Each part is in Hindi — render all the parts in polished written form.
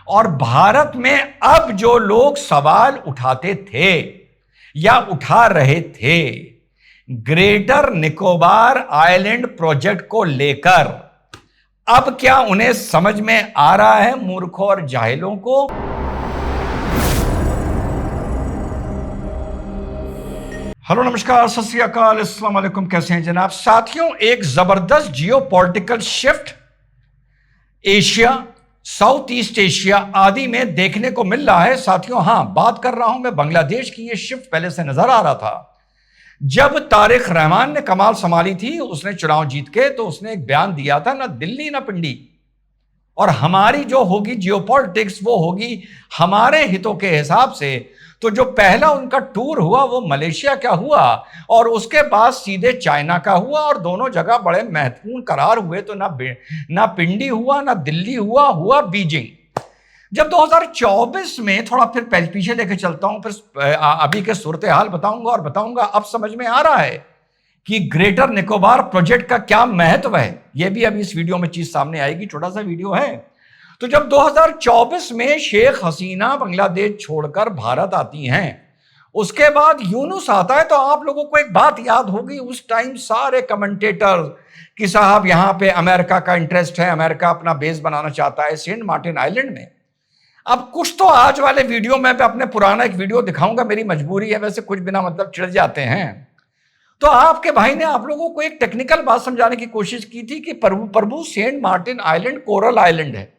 और भारत में अब जो लोग सवाल उठाते थे या उठा रहे थे ग्रेटर निकोबार आइलैंड प्रोजेक्ट को लेकर, अब क्या उन्हें समझ में आ रहा है मूर्खों और जाहिलों को? हेलो, नमस्कार, सत श्री अकाल, अस्सलाम वालेकुम। कैसे हैं जनाब? साथियों, एक जबरदस्त geopolitical shift Asia, south east Asia आदि में देखने को मिल रहा है। साथियों, हां, बात कर रहा हूं मैं बांग्लादेश की। यह शिफ्ट पहले से नजर आ रहा था। जब तारिक रहमान ने कमाल संभाली थी, उसने चुनाव जीत के, तो उसने एक बयान दिया था, ना दिल्ली ना पिंडी, और हमारी जो होगी जियोपॉलिटिक्स वो होगी हमारे हितों के हिसाब से। तो जो पहला उनका टूर हुआ वो मलेशिया का हुआ और उसके बाद सीधे चाइना का हुआ, और दोनों जगह बड़े महत्वपूर्ण करार हुए। तो ना पिंडी हुआ, ना दिल्ली हुआ बीजिंग। जब 2024 में, थोड़ा फिर पीछे लेके चलता हूं, फिर अभी के सूरत हाल बताऊंगा। अब समझ में आ रहा है कि ग्रेटर निकोबार प्रोजेक्ट का क्या महत्व है। यह भी अभी इस वीडियो में चीज सामने आएगी, छोटा सा वीडियो है। तो जब 2024 में शेख हसीना बांग्लादेश छोड़कर भारत आती हैं, उसके बाद यूनुस आता है, तो आप लोगों को एक बात याद होगी, उस टाइम सारे कमेंटेटर कि साहब यहां पे अमेरिका का इंटरेस्ट है, अमेरिका अपना बेस बनाना चाहता है सेंट मार्टिन आइलैंड में। अब कुछ तो आज वाले वीडियो में अपने पुराना एक वीडियो दिखाऊंगा, मेरी मजबूरी है, वैसे कुछ बिना मतलब चिढ़ जाते हैं। तो आपके भाई ने आप लोगों को एक टेक्निकल बात समझाने की कोशिश की थी कि प्रभु Saint Martin island coral island है।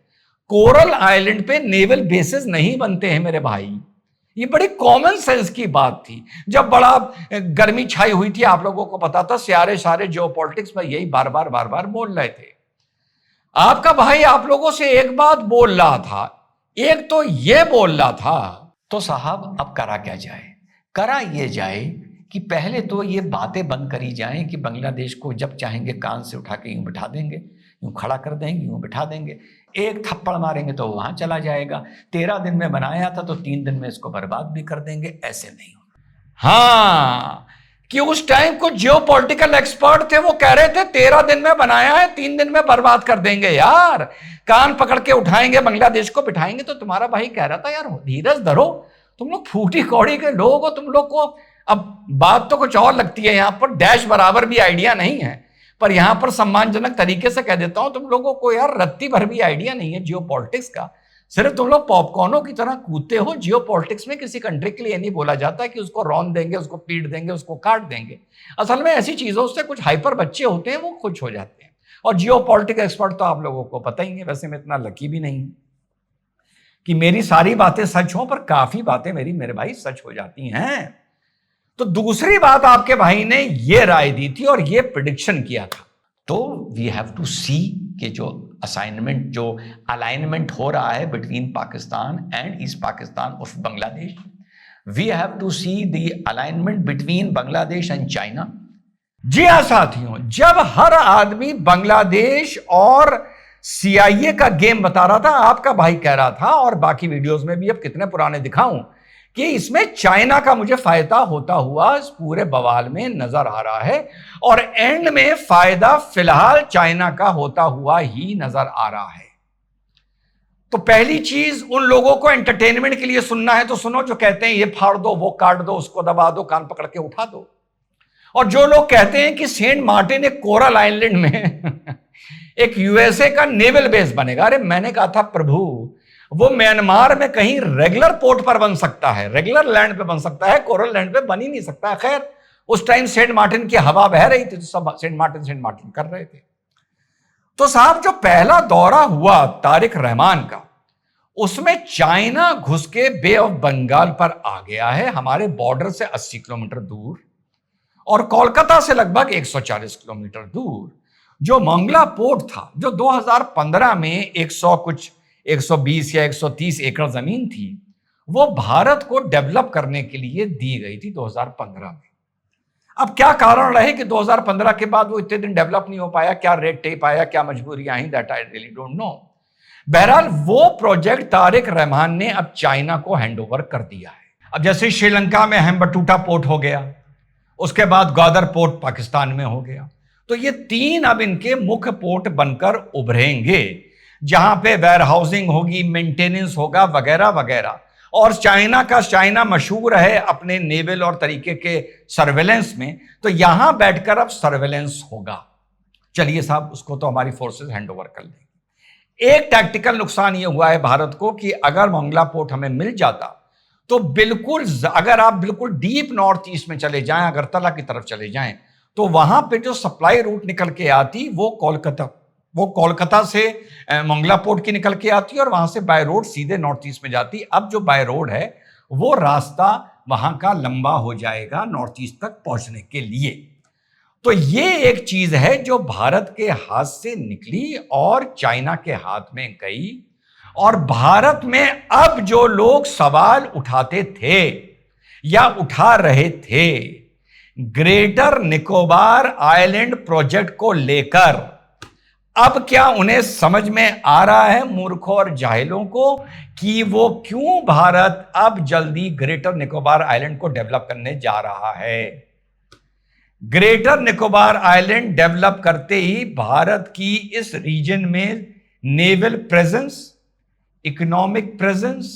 कोरल आइलैंड पे नेवल बेसिस नहीं बनते हैं मेरे भाई। ये बड़ी कॉमन सेंस की बात थी। जब बड़ा गर्मी छाई हुई थी, आप लोगों को पता था, सारे जियोपॉलिटिक्स में यही बार बार बोल रहे थे। आपका भाई आप लोगों से एक बात बोल रहा था, एक तो ये बोल रहा था, तो साहब अब करा क्या जाए? करा ये जाए कि पहले तो ये बातें बंद करी जाएं कि बांग्लादेश को जब चाहेंगे कान से उठा के यूं बिठा देंगे, यूं खड़ा कर देंगे, यूं बिठा देंगे, एक थप्पड़ मारेंगे तो वहां चला जाएगा। 13 दिन में बनाया था तो 3 दिन में इसको बर्बाद भी कर देंगे। ऐसे नहीं होना। हाँ, कि उस टाइम को जियोपॉलिटिकल एक्सपर्ट थे, वो कह रहे थे 13 दिन में बनाया है, 3 दिन में बर्बाद कर देंगे। यार, कान पकड़ के उठाएंगे, बांग्लादेश को बिठाएंगे। तो तुम्हारा भाई कह रहा था, यार धीरज धरो, तुम लोग फूटी कौड़ी के लोग हो, तुम लोग को अब बात तो कुछ और लगती है। यहां पर डैश बराबर भी आइडिया नहीं है, पर यहां पर सम्मानजनक तरीके से कह देता हूं, तुम लोगों को यार रत्ती भर भी आइडिया नहीं है जियोपॉलिटिक्स का। सिर्फ तुम लोग पॉपकॉर्नों की तरह कूदते हो। जियोपॉलिटिक्स में किसी कंट्री के लिए नहीं बोला जाता कि उसको रौंद देंगे, उसको पीट देंगे, उसको काट देंगे। असल में ऐसी चीजों से कुछ हाइपर बच्चे होते हैं, वो खुश हो जाते हैं। और जियोपॉलिटिक्स एक्सपर्ट तो आप लोगों को पता ही है। वैसे मैं इतना लकी भी नहीं कि मेरी सारी बातें सच हों, पर काफी बातें मेरे भाई सच हो जाती हैं। तो दूसरी बात, आपके भाई ने यह राय दी थी और यह प्रिडिक्शन किया था। तो वी हैव टू सी कि जो असाइनमेंट, जो अलाइनमेंट हो रहा है between Pakistan and East Pakistan of Bangladesh, we have to see the alignment between Bangladesh and China. जी हां साथियों, जब हर आदमी बांग्लादेश और CIA का गेम बता रहा था, आपका भाई कह रहा था, और बाकी वीडियोस में भी अब कितने पुराने दिखाऊं, कि इसमें चाइना का मुझे फायदा होता हुआ इस पूरे बवाल में नजर आ रहा है, और एंड में फायदा फिलहाल चाइना का होता हुआ ही नजर आ रहा है। तो पहली चीज, उन लोगों को एंटरटेनमेंट के लिए सुनना है तो सुनो, जो कहते हैं ये फाड़ दो, वो काट दो, उसको दबा दो, कान पकड़ के उठा दो। और जो लोग कहते हैं कि सेंट मार्टिन एक कोरल आइलैंड में एक USA का नेवल बेस बनेगा, अरे मैंने कहा था प्रभु, वो म्यांमार में कहीं रेगुलर पोर्ट पर बन सकता है, रेगुलर लैंड पे बन सकता है, कोरल लैंड पे बन ही नहीं सकता। खैर, उस टाइम सेंट मार्टिन की हवा बह रही थी, तो सब सेंट मार्टिन कर रहे थे। तो साहब, जो पहला दौरा हुआ तारिक रहमान का, उसमें चाइना घुस के बे ऑफ बंगाल पर आ गया है, हमारे बॉर्डर से 80 किलोमीटर दूर, और कोलकाता से लगभग 140 किलोमीटर दूर। जो मंगला पोर्ट था, जो 2015 में 120 या 130 एकड़ जमीन थी, वो भारत को डेवलप करने के लिए दी गई थी 2015 में। अब क्या कारण रहे कि 2015 के बाद वो इतने दिन डेवलप नहीं हो पाया? क्या रेड टेप आया, क्या मजबूरियां आई, that I really don't know. बहरहाल, वो प्रोजेक्ट तारिक रहमान ने अब चाइना को हैंडओवर कर दिया है। अब जैसे श्रीलंका में हेम्बटूटा पोर्ट हो गया, उसके बाद ग्वादर पोर्ट पाकिस्तान में हो गया, तो ये 3 अब इनके मुख्य पोर्ट बनकर उभरेंगे, जहां पे वेयर हाउसिंग होगी, मेंटेनेंस होगा, वगैरह वगैरह। और चाइना मशहूर है अपने नेवल और तरीके के सर्वेलेंस में, तो यहां बैठकर अब सर्वेलेंस होगा। चलिए साहब, उसको तो हमारी फोर्सेस हैंड ओवर कर लेंगी। एक टैक्टिकल नुकसान यह हुआ है भारत को कि अगर मंगला पोर्ट हमें मिल जाता तो बिल्कुल, अगर आप बिल्कुल डीप नॉर्थ ईस्ट में चले जाएं, अगरतला की तरफ चले जाएं, तो वहां पे जो सप्लाई रूट निकल के आती वो कोलकाता से मंगला पोर्ट की निकल के आती और वहां से बाय रोड सीधे नॉर्थ ईस्ट में जाती। अब जो बाय रोड है वो रास्ता वहां का लंबा हो जाएगा नॉर्थ ईस्ट तक पहुंचने के लिए। तो ये एक चीज है जो भारत के हाथ से निकली और चाइना के हाथ में गई। और भारत में अब जो लोग सवाल उठाते थे या उठा रहे थे ग्रेटर निकोबार आइलैंड प्रोजेक्ट को लेकर, अब क्या उन्हें समझ में आ रहा है, मूर्खों और जाहिलों को, कि वो क्यों भारत अब जल्दी ग्रेटर निकोबार आइलैंड को डेवलप करने जा रहा है। ग्रेटर निकोबार आइलैंड डेवलप करते ही भारत की इस रीजन में नेवल प्रेजेंस, इकोनॉमिक प्रेजेंस,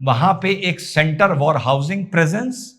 वहां पे एक सेंटर वॉर हाउसिंग प्रेजेंस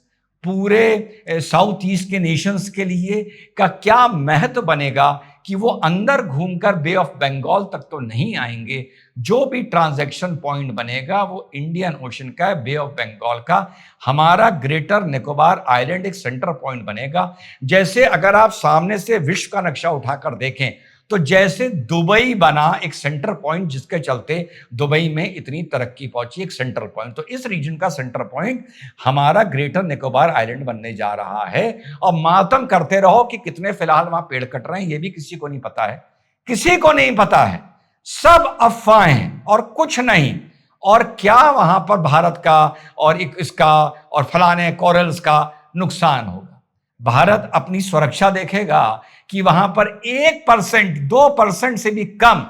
पूरे साउथ ईस्ट के नेशंस के लिए का क्या महत्व बनेगा कि वो अंदर घूमकर बे ऑफ बंगाल तक तो नहीं आएंगे। जो भी ट्रांजैक्शन पॉइंट बनेगा वो इंडियन ओशन का, बे ऑफ बंगाल का। हमारा ग्रेटर निकोबार आइलैंड एक सेंटर पॉइंट बनेगा। जैसे अगर आप सामने से विश्व का नक्शा उठाकर देखें तो जैसे दुबई बना एक सेंटर पॉइंट, जिसके चलते दुबई में इतनी तरक्की पहुंची, एक सेंटर पॉइंट, तो इस रीजन का सेंटर पॉइंट हमारा ग्रेटर निकोबार आइलैंड बनने जा रहा है। और मातम करते रहो कि कितने फिलहाल वहां पेड़ कट रहे हैं, ये भी किसी को नहीं पता है, किसी को नहीं पता है, सब अफवाहें और कुछ नहीं। और क्या वहां पर भारत का और इसका और फलाने कोरल्स का नुकसान होगा। भारत अपनी सुरक्षा देखेगा कि वहां पर 1%, 2% से भी कम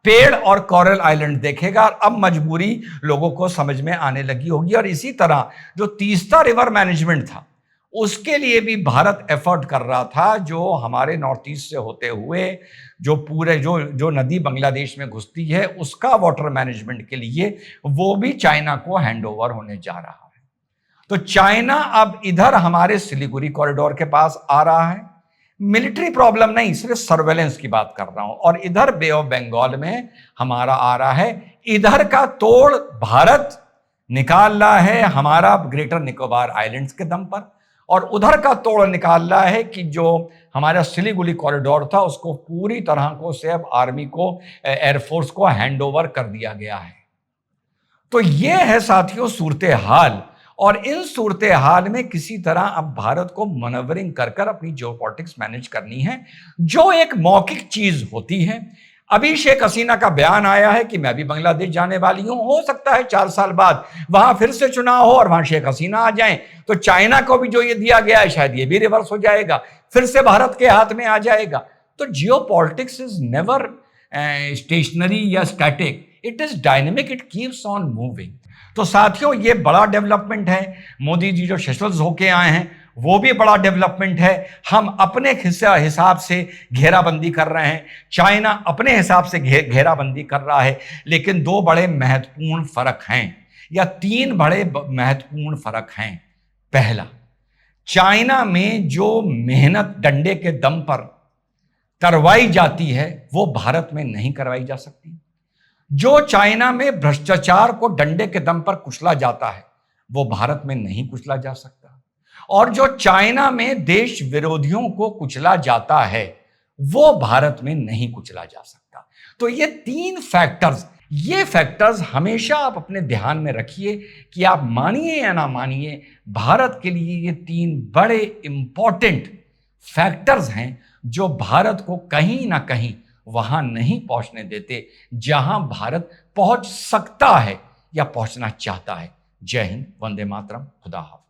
पेड़ और कोरल आइलैंड देखेगा। अब मजबूरी लोगों को समझ में आने लगी होगी। और इसी तरह जो तीस्ता रिवर मैनेजमेंट था उसके लिए भी भारत एफर्ट कर रहा था, जो हमारे नॉर्थ ईस्ट से होते हुए जो पूरे जो नदी बांग्लादेश में घुसती है उसका वाटर मैनेजमेंट के लिए वो भी चाइना को हैंड ओवर होने जा रहा है। तो चाइना अब इधर हमारे सिलीगुड़ी कॉरिडोर के पास आ रहा है, मिलिट्री प्रॉब्लम नहीं, सिर्फ सर्वेलेंस की बात कर रहा हूं, और इधर बे ऑफ बंगाल में हमारा आ रहा है। इधर का तोड़ भारत निकाल रहा है हमारा ग्रेटर निकोबार आइलैंड्स के दम पर, और उधर का तोड़ निकाल रहा है कि जो हमारा सिलीगुड़ी कॉरिडोर था उसको पूरी तरह को से अब आर्मी को, एयरफोर्स को हैंड ओवर कर दिया गया है। तो यह है साथियों सूरत हाल। और इन सूरत हाल में किसी तरह अब भारत को मनवरिंग कर कर अपनी जियोपॉलिटिक्स मैनेज करनी है, जो एक मौखिक चीज होती है। अभी शेख हसीना का बयान आया है कि मैं भी बांग्लादेश जाने वाली हूं, हो सकता है 4 साल बाद वहां फिर से चुनाव हो और वहां शेख हसीना आ जाएं, तो चाइना को भी जो ये दिया गया है शायद ये भी रिवर्स हो जाएगा, फिर से भारत के हाथ में आ जाएगा। तो जियोपॉलिटिक्स इज नेवर स्टेशनरी या static, it is dynamic, it keeps on moving. तो साथियों ये बड़ा डेवलपमेंट है। मोदी जी जो सेशल्स होके आए हैं वो भी बड़ा डेवलपमेंट है। हम अपने हिसाब से घेराबंदी कर रहे हैं, चाइना अपने हिसाब से घेराबंदी कर रहा है। लेकिन 2 बड़े महत्वपूर्ण फर्क हैं, या 3 बड़े महत्वपूर्ण फर्क हैं। पहला, चाइना में जो मेहनत डंडे के दम पर करवाई जाती है वो भारत में नहीं करवाई जा सकती। जो चाइना में भ्रष्टाचार को डंडे के दम पर कुचला जाता है वो भारत में नहीं कुचला जा सकता। और जो चाइना में देश विरोधियों को कुचला जाता है वो भारत में नहीं कुचला जा सकता। तो ये 3 फैक्टर्स, ये फैक्टर्स हमेशा आप अपने ध्यान में रखिए कि आप मानिए या ना मानिए, भारत के लिए ये 3 बड़े इंपॉर्टेंट फैक्टर्स हैं जो भारत को कहीं ना कहीं वहां नहीं पहुंचने देते जहां भारत पहुंच सकता है या पहुंचना चाहता है। जय हिंद, वंदे मातरम, खुदा हाफिज।